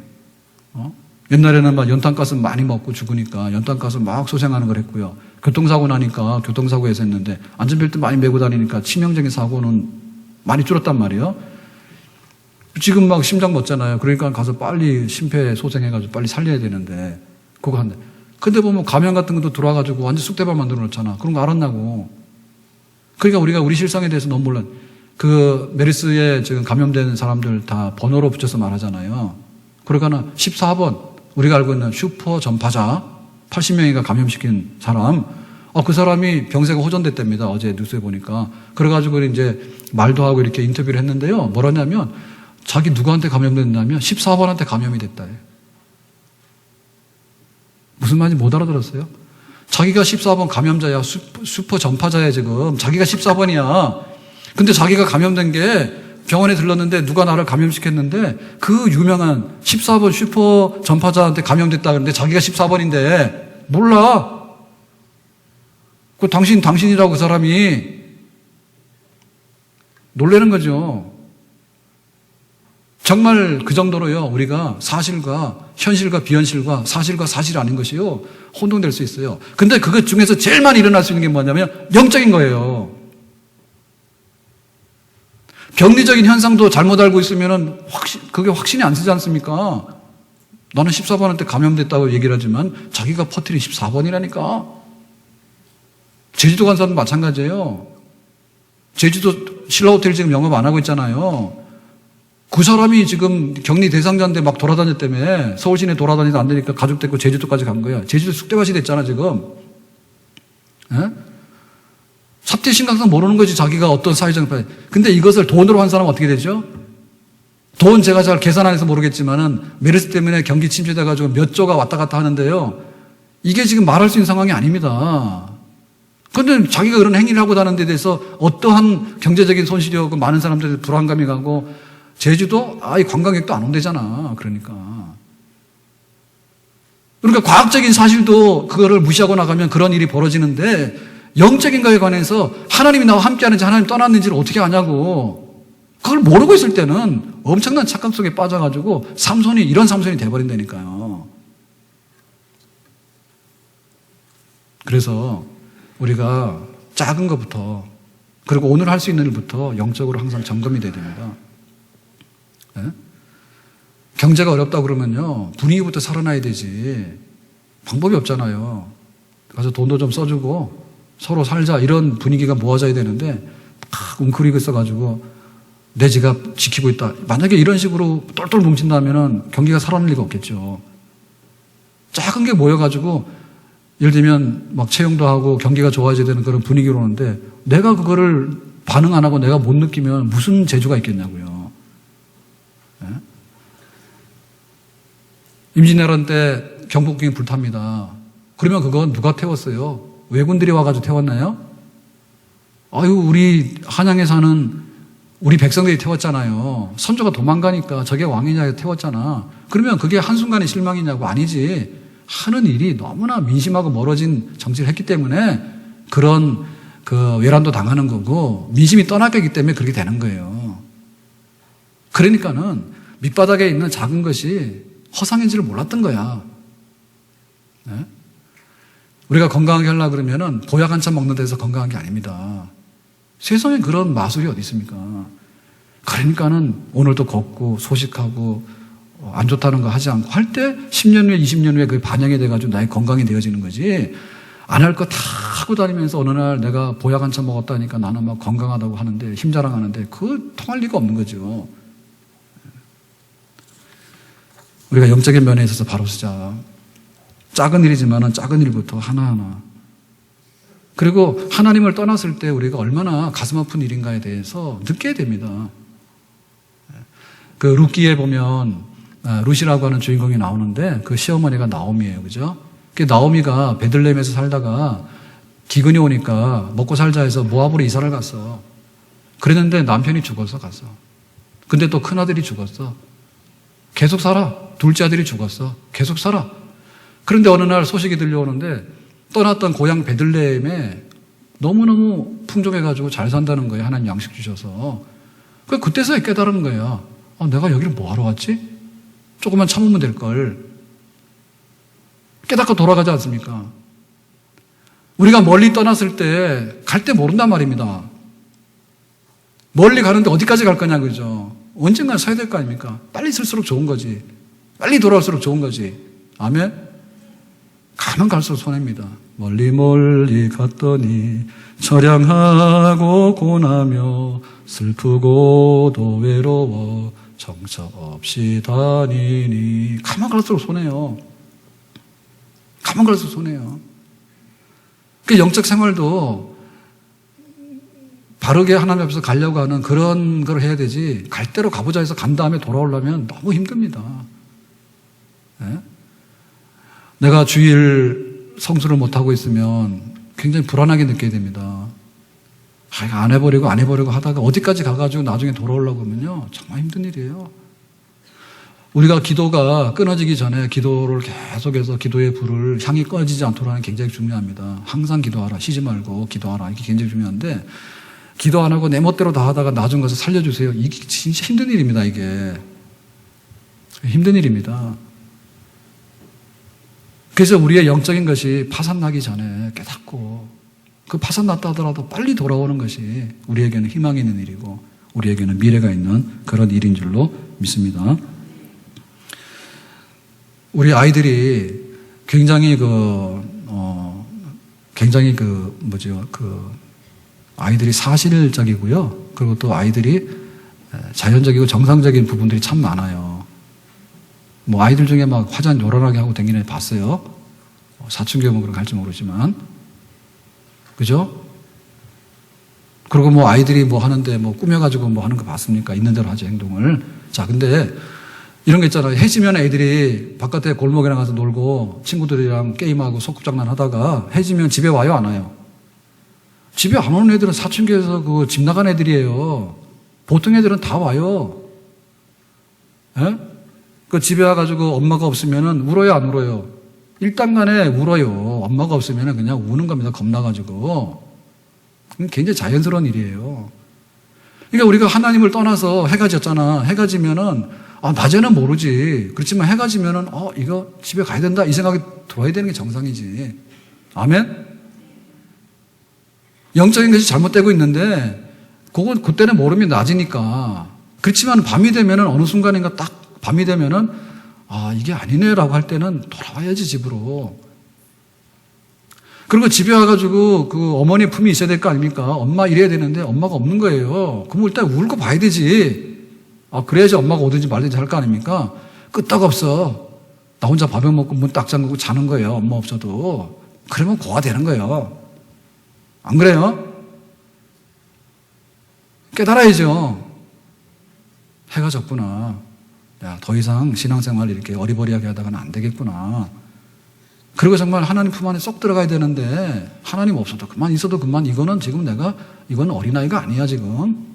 옛날에는 막 연탄가스 많이 먹고 죽으니까 연탄가스 막 소생하는 걸 했고요. 교통사고 나니까 교통사고에서 했는데 안전벨트 많이 메고 다니니까 치명적인 사고는 많이 줄었단 말이에요. 지금 막 심장 멎잖아요. 그러니까 가서 빨리 심폐소생해가지고 빨리 살려야 되는데, 그거 한대. 근데 보면 감염 같은 것도 들어와가지고 완전 쑥대밭 만들어 놓잖아. 그런 거 알았냐고. 그러니까 우리가 우리 실상에 대해서 너무 몰라. 그 메르스에 지금 감염된 사람들 다 번호로 붙여서 말하잖아요. 그러니까 14번, 우리가 알고 있는 슈퍼 전파자, 80명이가 감염시킨 사람, 그 사람이 병세가 호전됐답니다. 어제 뉴스에 보니까. 그래가지고 이제 말도 하고 이렇게 인터뷰를 했는데요. 뭐라냐면, 자기 누구한테 감염됐냐면 14번한테 감염이 됐다. 무슨 말인지 못 알아들었어요? 자기가 14번 감염자야. 슈퍼 전파자야, 지금. 자기가 14번이야. 근데 자기가 감염된 게 병원에 들렀는데 누가 나를 감염시켰는데 그 유명한 14번 슈퍼 전파자한테 감염됐다 그러는데 자기가 14번인데 몰라. 그 당신이라고 그 사람이 놀라는 거죠. 정말 그 정도로요, 우리가 사실과 현실과 비현실과 사실과 사실 아닌 것이요, 혼동될 수 있어요. 근데 그것 중에서 제일 많이 일어날 수 있는 게 뭐냐면 영적인 거예요. 병리적인 현상도 잘못 알고 있으면은 그게 확신이 안 서지 않습니까? 나는 14번한테 감염됐다고 얘기를 하지만 자기가 퍼뜨린 14번이라니까. 제주도 간 사람도 마찬가지예요. 제주도 신라호텔 지금 영업 안 하고 있잖아요. 그 사람이 지금 격리 대상자인데 막 돌아다녔다며. 서울 시내 돌아다니도 안 되니까 가족 데리고 제주도까지 간 거야. 제주도 쑥대밭이 됐잖아, 지금. 예? 사태 심각성 모르는 거지, 자기가 어떤 사회적 편. 근데 이것을 돈으로 한 사람은 어떻게 되죠? 돈 제가 잘 계산 안 해서 모르겠지만은 메르스 때문에 경기 침체돼가지고 몇 조가 왔다 갔다 하는데요. 이게 지금 말할 수 있는 상황이 아닙니다. 그런데 자기가 그런 행위를 하고 다는 데 대해서 어떠한 경제적인 손실이 오고 많은 사람들이 불안감이 가고 제주도 이 관광객도 안 온대잖아. 그러니까 과학적인 사실도 그거를 무시하고 나가면 그런 일이 벌어지는데 영적인 거에 관해서 하나님이 나와 함께하는지 하나님 떠났는지를 어떻게 아냐고. 그걸 모르고 있을 때는 엄청난 착각 속에 빠져가지고 이런 삼손이 돼버린다니까요. 그래서 우리가 작은 것부터, 그리고 오늘 할 수 있는 일부터 영적으로 항상 점검이 돼야 됩니다. 네? 경제가 어렵다고 그러면요, 분위기부터 살아나야 되지. 방법이 없잖아요. 가서 돈도 좀 써주고 서로 살자, 이런 분위기가 모아져야 되는데 탁 웅크리고 있어가지고 내 지갑 지키고 있다. 만약에 이런 식으로 똘똘 뭉친다면 경기가 살아날 리가 없겠죠. 작은 게 모여가지고 예를 들면 막 채용도 하고 경기가 좋아져야 되는 그런 분위기로 오는데 내가 그거를 반응 안 하고 내가 못 느끼면 무슨 재주가 있겠냐고요. 네? 임진왜란 때 경복궁이 불탑니다. 그러면 그건 누가 태웠어요? 왜군들이 와가지고 태웠나요? 우리 한양에 사는 우리 백성들이 태웠잖아요. 선조가 도망가니까 저게 왕이냐 해서 태웠잖아. 그러면 그게 한순간의 실망이냐고. 아니지. 하는 일이 너무나 민심하고 멀어진 정치를 했기 때문에 그런 외란도 당하는 거고 민심이 떠나기 때문에 그렇게 되는 거예요. 그러니까는 밑바닥에 있는 작은 것이 허상인지를 몰랐던 거야. 네? 우리가 건강하게 하려고 그러면은 보약 한 찬 먹는 데서 건강한 게 아닙니다. 세상에 그런 마술이 어디 있습니까? 그러니까는 오늘도 걷고 소식하고 안 좋다는 거 하지 않고 할 때 10년 후에 20년 후에 그게 반영이 돼가지고 나의 건강이 되어지는 거지. 안 할 거 다 하고 다니면서 어느 날 내가 보약 한 찬 먹었다니까 나는 막 건강하다고 하는데 힘자랑하는데 그거 통할 리가 없는 거죠. 우리가 영적인 면에 있어서 바로 서자. 작은 일이지만은 작은 일부터 하나하나. 그리고 하나님을 떠났을 때 우리가 얼마나 가슴 아픈 일인가에 대해서 느껴야 됩니다. 그 룻기에 보면 룻이라고 하는 주인공이 나오는데 그 시어머니가 나오미예요. 그죠? 그 나오미가 베들레헴에서 살다가 기근이 오니까 먹고 살자 해서 모압으로 이사를 갔어. 그랬는데 남편이 죽어서 갔어. 근데 또 큰아들이 죽었어. 계속 살아. 둘째 아들이 죽었어. 계속 살아. 그런데 어느 날 소식이 들려오는데 떠났던 고향 베들레헴에 너무너무 풍족해가지고 잘 산다는 거예요. 하나님 양식 주셔서. 그때서야 깨달은 거예요. 내가 여기를 뭐하러 왔지? 조금만 참으면 될걸. 깨닫고 돌아가지 않습니까? 우리가 멀리 떠났을 때 갈 때 모른단 말입니다. 멀리 가는데 어디까지 갈 거냐, 그죠? 언젠간 서야 될 거 아닙니까? 빨리 쓸수록 좋은 거지. 빨리 돌아올수록 좋은 거지. 아멘? 가면 갈수록 손해입니다. 멀리 멀리 갔더니 처량하고 고나며 슬프고도 외로워 정처 없이 다니니. 가면 갈수록 손해요. 가면 갈수록 손해요. 그 영적 생활도 바르게 하나님 앞에서 가려고 하는 그런 걸 해야 되지, 갈 대로 가보자 해서 간 다음에 돌아오려면 너무 힘듭니다. 네? 내가 주일 성수를 못하고 있으면 굉장히 불안하게 느껴야 됩니다. 이거 안 해버리고 하다가 어디까지 가가지고 나중에 돌아오려고 하면요, 정말 힘든 일이에요. 우리가 기도가 끊어지기 전에 기도를 계속해서 기도의 불을 향이 꺼지지 않도록 하는 게 굉장히 중요합니다. 항상 기도하라, 쉬지 말고 기도하라, 이게 굉장히 중요한데, 기도 안 하고 내 멋대로 다 하다가 나중 가서 살려주세요. 이게 진짜 힘든 일입니다, 이게. 힘든 일입니다. 그래서 우리의 영적인 것이 파산나기 전에 깨닫고, 그 파산났다 하더라도 빨리 돌아오는 것이 우리에게는 희망이 있는 일이고, 우리에게는 미래가 있는 그런 일인 줄로 믿습니다. 우리 아이들이 굉장히 아이들이 사실적이고요. 그리고 또 아이들이 자연적이고 정상적인 부분들이 참 많아요. 뭐 아이들 중에 막 화장 요란하게 하고 다니는 애 봤어요. 사춘기 오면 그런 갈지 모르지만. 그죠? 그리고 뭐 아이들이 뭐 하는데 뭐 꾸며가지고 뭐 하는 거 봤습니까? 있는 대로 하죠, 행동을. 자, 근데 이런 거 있잖아요. 해지면 애들이 바깥에 골목에 나가서 놀고 친구들이랑 게임하고 소꿉장난 하다가 해지면 집에 와요, 안 와요? 집에 안 오는 애들은 사춘기에서 그 집 나간 애들이에요. 보통 애들은 다 와요. 예? 그 집에 와가지고 엄마가 없으면은 울어요, 안 울어요? 일단 간에 울어요. 엄마가 없으면은 그냥 우는 겁니다. 겁나가지고. 굉장히 자연스러운 일이에요. 그러니까 우리가 하나님을 떠나서 해가 졌잖아. 해가 지면은, 낮에는 모르지. 그렇지만 해가 지면은, 이거 집에 가야 된다. 이 생각이 들어야 되는 게 정상이지. 아멘? 영적인 것이 잘못되고 있는데, 그때는 모릅니다. 낮이니까. 그렇지만 밤이 되면은 어느 순간인가 딱 밤이 되면은, 이게 아니네라고 할 때는 돌아와야지, 집으로. 그리고 집에 와가지고 그 어머니 품이 있어야 될 거 아닙니까? 엄마 이래야 되는데 엄마가 없는 거예요. 그럼 일단 울고 봐야 되지. 그래야지 엄마가 오든지 말든지 할 거 아닙니까? 끄떡없어. 나 혼자 밥을 먹고 문 딱 잠그고 자는 거예요. 엄마 없어도. 그러면 고가 되는 거예요. 안 그래요? 깨달아야죠. 해가 졌구나. 야, 더 이상 신앙생활 이렇게 어리버리하게 하다가는 안 되겠구나. 그리고 정말 하나님 품 안에 쏙 들어가야 되는데, 하나님 없어도 그만, 있어도 그만, 이거는 지금 이건 어린아이가 아니야, 지금.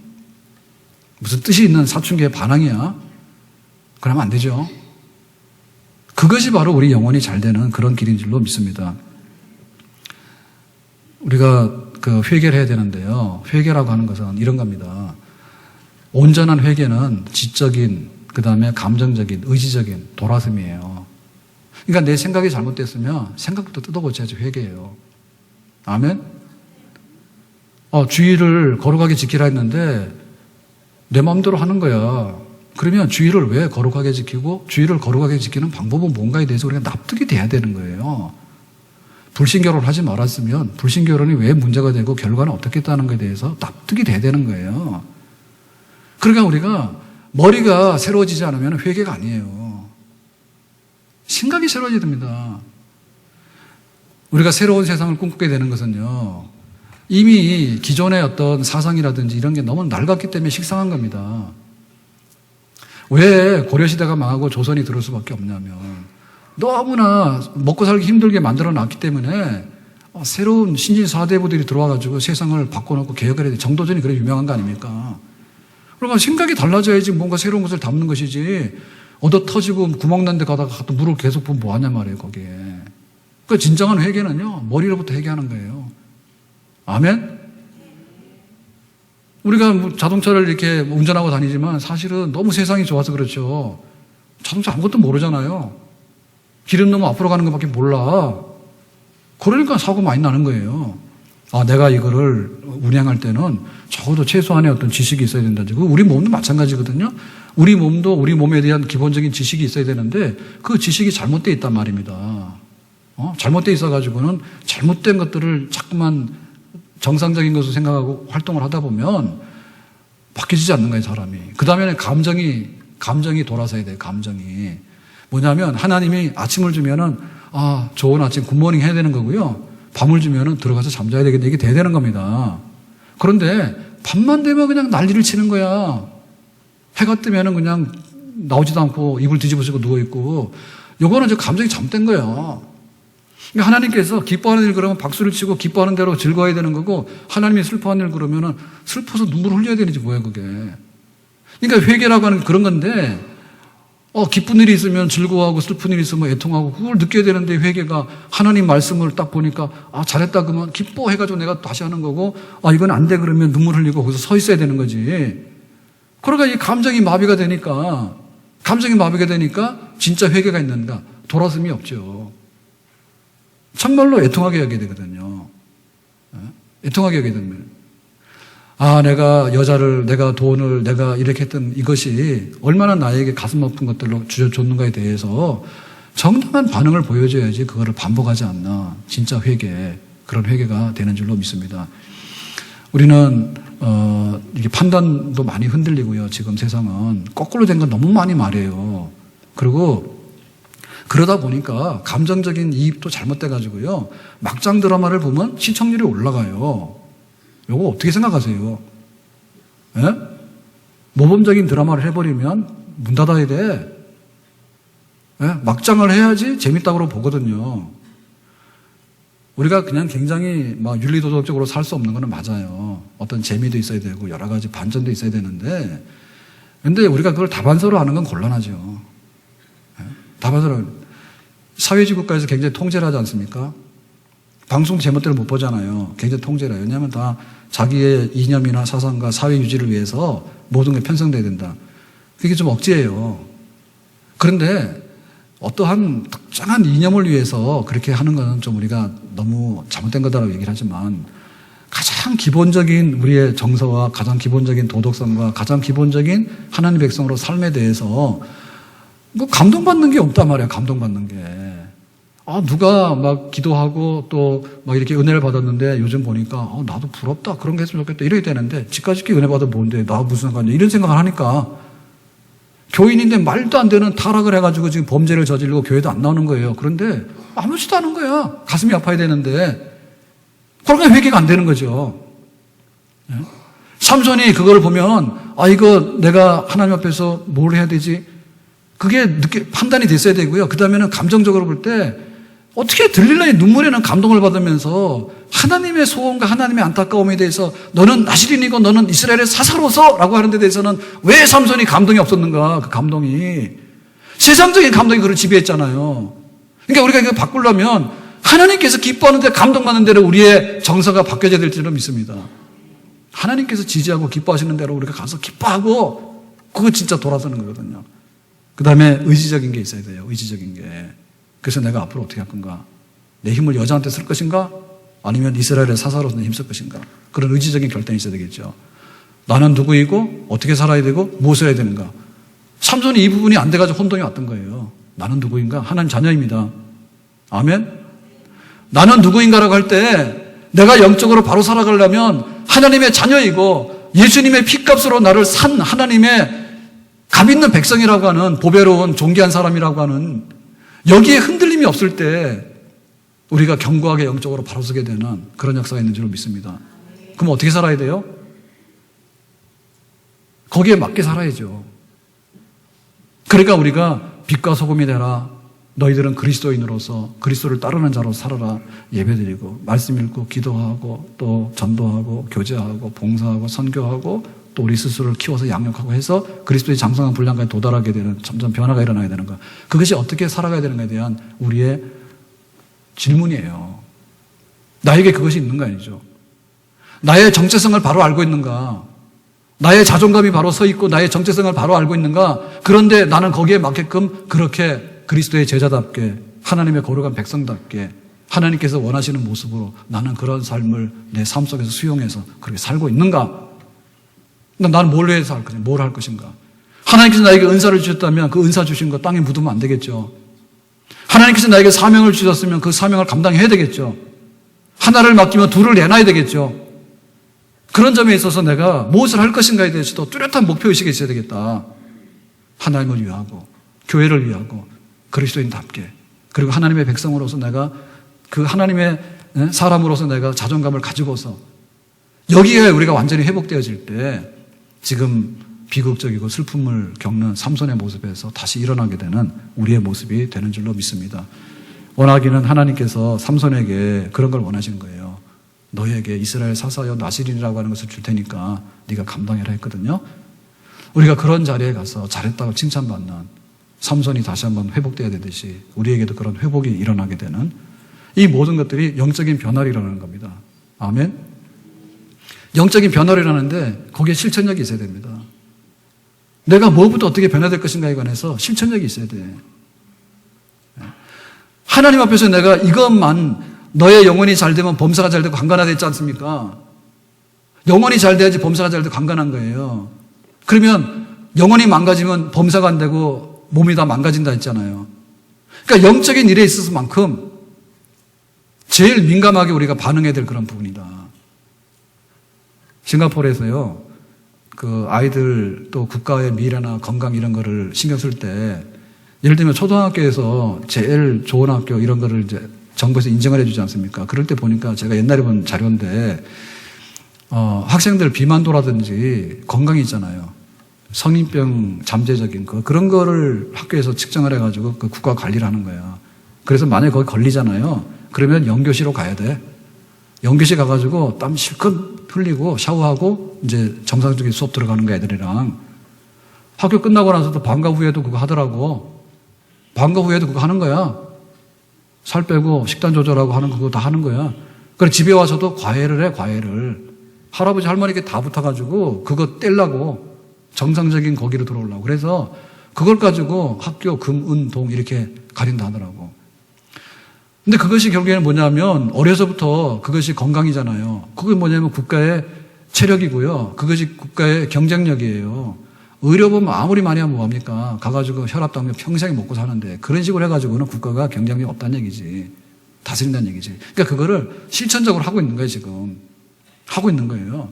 무슨 뜻이 있는 사춘기의 반항이야. 그러면 안 되죠. 그것이 바로 우리 영혼이 잘 되는 그런 길인 줄로 믿습니다. 우리가 회개를 해야 되는데요. 회개라고 하는 것은 이런 겁니다. 온전한 회개는 지적인, 그 다음에 감정적인, 의지적인 돌아섬이에요. 그러니까 내 생각이 잘못됐으면 생각부터 뜯어고쳐야지 회개예요. 아멘? 주의를 거룩하게 지키라 했는데 내 마음대로 하는 거야. 그러면 주의를 왜 거룩하게 지키고 주의를 거룩하게 지키는 방법은 뭔가에 대해서 우리가 납득이 돼야 되는 거예요. 불신결혼을 하지 말았으면 불신결혼이 왜 문제가 되고 결과는 어떻게 했다는 것에 대해서 납득이 돼야 되는 거예요. 그러니까 우리가 머리가 새로워지지 않으면 회개가 아니에요. 생각이 새로워져야 됩니다. 우리가 새로운 세상을 꿈꾸게 되는 것은요, 이미 기존의 어떤 사상이라든지 이런 게 너무 낡았기 때문에 식상한 겁니다. 왜 고려시대가 망하고 조선이 들어올 수밖에 없냐면 너무나 먹고 살기 힘들게 만들어 놨기 때문에 새로운 신진 사대부들이 들어와가지고 세상을 바꿔놓고 개혁을 해야 돼. 정도전이 그래 유명한 거 아닙니까? 그러면 생각이 달라져야지 뭔가 새로운 것을 담는 것이지, 얻어 터지고 구멍 난 데 가다가 또 물을 계속 부으면 뭐하냐 말이에요, 거기에. 그러니까 진정한 회개는요, 머리로부터 회개하는 거예요. 아멘? 우리가 자동차를 이렇게 운전하고 다니지만 사실은 너무 세상이 좋아서 그렇죠. 자동차 아무것도 모르잖아요. 기름 넣으면 앞으로 가는 것밖에 몰라. 그러니까 사고 많이 나는 거예요. 내가 이거를 운행할 때는 적어도 최소한의 어떤 지식이 있어야 된다지. 우리 몸도 마찬가지거든요. 우리 몸도 우리 몸에 대한 기본적인 지식이 있어야 되는데 그 지식이 잘못되어 있단 말입니다. 잘못되어 있어가지고는 잘못된 것들을 자꾸만 정상적인 것을 생각하고 활동을 하다 보면 바뀌지 않는 거예요, 사람이. 그 다음에는 감정이 돌아서야 돼요, 감정이. 뭐냐면 하나님이 아침을 주면은 좋은 아침 굿모닝 해야 되는 거고요. 밤을 주면은 들어가서 잠자야 되겠네. 이게 돼야 되는 겁니다. 그런데 밤만 되면 그냥 난리를 치는 거야. 해가 뜨면은 그냥 나오지도 않고 이불 뒤집어쓰고 누워있고, 요거는 이제 감정이 잘못된 거예요. 그러니까 하나님께서 기뻐하는 일 그러면 박수를 치고 기뻐하는 대로 즐거워야 되는 거고, 하나님이 슬퍼하는 일 그러면은 슬퍼서 눈물을 흘려야 되는지 뭐야, 그게. 그러니까 회개라고 하는 게 그런 건데, 기쁜 일이 있으면 즐거워하고 슬픈 일이 있으면 애통하고 그걸 느껴야 되는데, 회개가 하나님 말씀을 딱 보니까 잘했다 그러면 기뻐해가지고 내가 다시 하는 거고, 이건 안 돼 그러면 눈물 흘리고 거기서 서 있어야 되는 거지. 그러니까 이 감정이 마비가 되니까 진짜 회개가 있는가? 돌아섬이 없죠. 정말로 애통하게 여겨야 되거든요. 애통하게 여겨야 됩니다. 내가 여자를, 내가 돈을, 내가 이렇게 했던 이것이 얼마나 나에게 가슴 아픈 것들로 주어줬는가에 대해서 정당한 반응을 보여줘야지 그거를 반복하지 않나. 진짜 회개, 그런 회개가 되는 줄로 믿습니다. 우리는 이게 판단도 많이 흔들리고요. 지금 세상은 거꾸로 된 건 너무 많이 말해요. 그리고 그러다 보니까 감정적인 이입도 잘못돼가지고요. 막장 드라마를 보면 시청률이 올라가요. 요거 어떻게 생각하세요? 예? 모범적인 드라마를 해버리면 문 닫아야 돼. 예? 막장을 해야지 재밌다고 보거든요. 우리가 그냥 굉장히 윤리도덕적으로 살 수 없는 거는 맞아요. 어떤 재미도 있어야 되고 여러 가지 반전도 있어야 되는데, 근데 우리가 그걸 다반사로 하는 건 곤란하죠. 예? 다반사로. 사회주의 국가에서 굉장히 통제를 하지 않습니까? 방송 제멋대로 못 보잖아요. 굉장히 통제를 해요. 왜냐하면 다 자기의 이념이나 사상과 사회 유지를 위해서 모든 게 편성돼야 된다. 그게 좀 억지예요. 그런데 어떠한 특정한 이념을 위해서 그렇게 하는 것은 좀 우리가 너무 잘못된 거다라고 얘기를 하지만, 가장 기본적인 우리의 정서와 가장 기본적인 도덕성과 가장 기본적인 하나님의 백성으로 삶에 대해서 감동받는 게 없단 말이에요. 감동받는 게. 누가 기도하고 또 이렇게 은혜를 받았는데 요즘 보니까 나도 부럽다. 그런 게 했으면 좋겠다. 이래야 되는데 지까짓게 은혜 받으면 뭔데 나 무슨 상관이야. 이런 생각을 하니까 교인인데 말도 안 되는 타락을 해가지고 지금 범죄를 저지르고 교회도 안 나오는 거예요. 그런데 아무렇지도 않은 거야. 가슴이 아파야 되는데. 그러니까 회개가 안 되는 거죠. 삼손이 그걸 보면 이거 내가 하나님 앞에서 뭘 해야 되지? 그게 판단이 됐어야 되고요. 그 다음에는 감정적으로 볼 때 어떻게 들릴라의 눈물에는 감동을 받으면서 하나님의 소원과 하나님의 안타까움에 대해서 너는 나시린이고 너는 이스라엘의 사사로서 라고 하는 데 대해서는 왜 삼손이 감동이 없었는가? 그 감동이 세상적인 감동이 그를 지배했잖아요. 그러니까 우리가 이거 바꾸려면 하나님께서 기뻐하는데 감동받는 대로 우리의 정서가 바뀌어야 될 줄로 믿습니다. 하나님께서 지지하고 기뻐하시는 대로 우리가 가서 기뻐하고 그거 진짜 돌아서는 거거든요. 그 다음에 의지적인 게 있어야 돼요. 의지적인 게. 그래서 내가 앞으로 어떻게 할 건가? 내 힘을 여자한테 쓸 것인가? 아니면 이스라엘의 사사로서 힘쓸 것인가? 그런 의지적인 결단이 있어야 되겠죠. 나는 누구이고 어떻게 살아야 되고 무엇을 해야 되는가? 삼손이 이 부분이 안 돼가지고 혼동이 왔던 거예요. 나는 누구인가? 하나님 자녀입니다. 아멘? 나는 누구인가라고 할 때 내가 영적으로 바로 살아가려면 하나님의 자녀이고 예수님의 피값으로 나를 산 하나님의 감 있는 백성이라고 하는 보배로운 존귀한 사람이라고 하는 여기에 흔들림이 없을 때 우리가 견고하게 영적으로 바로 서게 되는 그런 역사가 있는 줄로 믿습니다. 그럼 어떻게 살아야 돼요? 거기에 맞게 살아야죠. 그러니까 우리가 빛과 소금이 되라. 너희들은 그리스도인으로서 그리스도를 따르는 자로 살아라. 예배드리고 말씀 읽고 기도하고 또 전도하고 교제하고 봉사하고 선교하고 또 우리 스스로를 키워서 양육하고 해서 그리스도의 장성한 분량까지 도달하게 되는 점점 변화가 일어나게 되는 것. 그것이 어떻게 살아가야 되는가에 대한 우리의 질문이에요. 나에게 그것이 있는 거 아니죠. 나의 정체성을 바로 알고 있는가? 나의 자존감이 바로 서 있고 나의 정체성을 바로 알고 있는가? 그런데 나는 거기에 맞게끔 그렇게 그리스도의 제자답게 하나님의 거룩한 백성답게 하나님께서 원하시는 모습으로 나는 그런 삶을 내 삶 속에서 수용해서 그렇게 살고 있는가? 나는 뭘 위해서 할 것인가? 뭘 할 것인가? 하나님께서 나에게 은사를 주셨다면 그 은사 주신 거 땅에 묻으면 안 되겠죠. 하나님께서 나에게 사명을 주셨으면 그 사명을 감당해야 되겠죠. 하나를 맡기면 둘을 내놔야 되겠죠. 그런 점에 있어서 내가 무엇을 할 것인가에 대해서도 뚜렷한 목표의식이 있어야 되겠다. 하나님을 위하고 교회를 위하고 그리스도인답게, 그리고 하나님의 백성으로서 내가 그 하나님의 사람으로서 내가 자존감을 가지고서 여기에 우리가 완전히 회복되어질 때 지금 비극적이고 슬픔을 겪는 삼손의 모습에서 다시 일어나게 되는 우리의 모습이 되는 줄로 믿습니다. 원하기는 하나님께서 삼손에게 그런 걸 원하시는 거예요. 너에게 이스라엘 사사여 나실인이라고 하는 것을 줄 테니까 네가 감당해라 했거든요. 우리가 그런 자리에 가서 잘했다고 칭찬받는 삼손이 다시 한번 회복되어야 되듯이 우리에게도 그런 회복이 일어나게 되는 이 모든 것들이 영적인 변화를 일어나는 겁니다. 아멘. 영적인 변화를 일어나는데 거기에 실천력이 있어야 됩니다. 내가 뭐부터 어떻게 변화될 것인가에 관해서 실천력이 있어야 돼. 하나님 앞에서 내가 이것만, 너의 영혼이 잘 되면 범사가 잘 되고 강건하다 했지 않습니까? 영혼이 잘 돼야지 범사가 잘 되고 강건한 거예요. 그러면 영혼이 망가지면 범사가 안 되고 몸이 다 망가진다 했잖아요. 그러니까 영적인 일에 있어서만큼 제일 민감하게 우리가 반응해야 될 그런 부분이다. 싱가포르에서요, 그 아이들 또 국가의 미래나 건강 이런 거를 신경 쓸 때, 예를 들면 초등학교에서 제일 좋은 학교 이런 거를 이제 정부에서 인정을 해주지 않습니까? 그럴 때 보니까 제가 옛날에 본 자료인데, 학생들 비만도라든지 건강이 있잖아요. 성인병 잠재적인 그런 거를 학교에서 측정을 해가지고 그 국가 관리를 하는 거야. 그래서 만약에 거기 걸리잖아요. 그러면 영교시로 가야 돼. 영교시 가가지고 땀 실컷 흘리고 샤워하고 이제 정상적인 수업 들어가는 거 애들이랑. 학교 끝나고 나서도 방과 후에도 그거 하더라고. 방과 후에도 그거 하는 거야. 살 빼고 식단 조절하고 하는 그거 다 하는 거야. 그래 집에 와서도 과외를 해, 과외를. 할아버지 할머니께 다 붙어가지고 그거 떼려고 정상적인 거기로 들어오려고. 그래서 그걸 가지고 학교 금, 은, 동 이렇게 가린다 하더라고. 근데 그것이 결국에는 뭐냐면 어려서부터 그것이 건강이잖아요. 그게 뭐냐면 국가의 체력이고요. 그것이 국가의 경쟁력이에요. 의료보험 아무리 많이 하면 뭐합니까? 가가지고 혈압 당면 평생 먹고 사는데 그런 식으로 해가지고는 국가가 경쟁력이 없다는 얘기지. 다스린다는 얘기지. 그러니까 그거를 실천적으로 하고 있는 거예요, 지금. 하고 있는 거예요.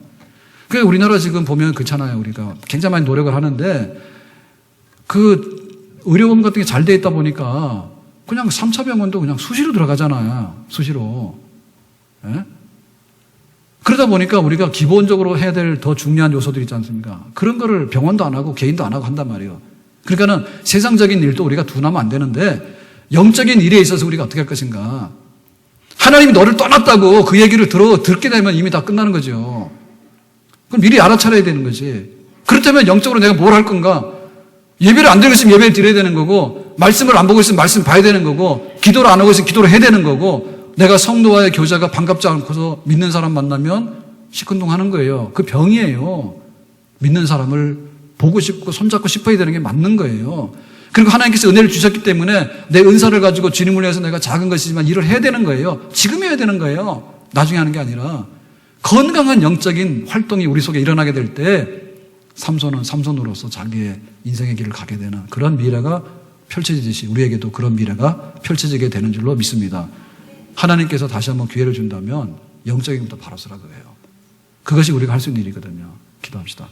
그러니까 우리나라 지금 보면 그렇잖아요. 우리가 굉장히 많이 노력을 하는데 그 의료보험 같은 게 잘 돼 있다 보니까 그냥 3차 병원도 그냥 수시로 들어가잖아요. 수시로. 예? 그러다 보니까 우리가 기본적으로 해야 될 더 중요한 요소들이 있지 않습니까? 그런 거를 병원도 안 하고 개인도 안 하고 한단 말이에요. 그러니까는 세상적인 일도 우리가 둔하면 안 되는데 영적인 일에 있어서 우리가 어떻게 할 것인가. 하나님이 너를 떠났다고 그 얘기를 듣게 되면 이미 다 끝나는 거죠. 그럼 미리 알아차려야 되는 거지. 그렇다면 영적으로 내가 뭘 할 건가? 예배를 안 드리고 있으면 예배를 드려야 되는 거고, 말씀을 안 보고 있으면 말씀 봐야 되는 거고, 기도를 안 하고 있으면 기도를 해야 되는 거고, 내가 성도와의 교제가 반갑지 않고서 믿는 사람 만나면 시큰둥하는 거예요. 그 병이에요. 믿는 사람을 보고 싶고 손잡고 싶어야 되는 게 맞는 거예요. 그리고 하나님께서 은혜를 주셨기 때문에 내 은사를 가지고 주님을 위해서 내가 작은 것이지만 일을 해야 되는 거예요. 지금 해야 되는 거예요. 나중에 하는 게 아니라. 건강한 영적인 활동이 우리 속에 일어나게 될 때 삼손은 삼손으로서 자기의 인생의 길을 가게 되는 그런 미래가 펼쳐지듯이 우리에게도 그런 미래가 펼쳐지게 되는 줄로 믿습니다. 하나님께서 다시 한번 기회를 준다면 영적인 것부터 바로 서라 그래요. 그것이 우리가 할 수 있는 일이거든요. 기도합시다.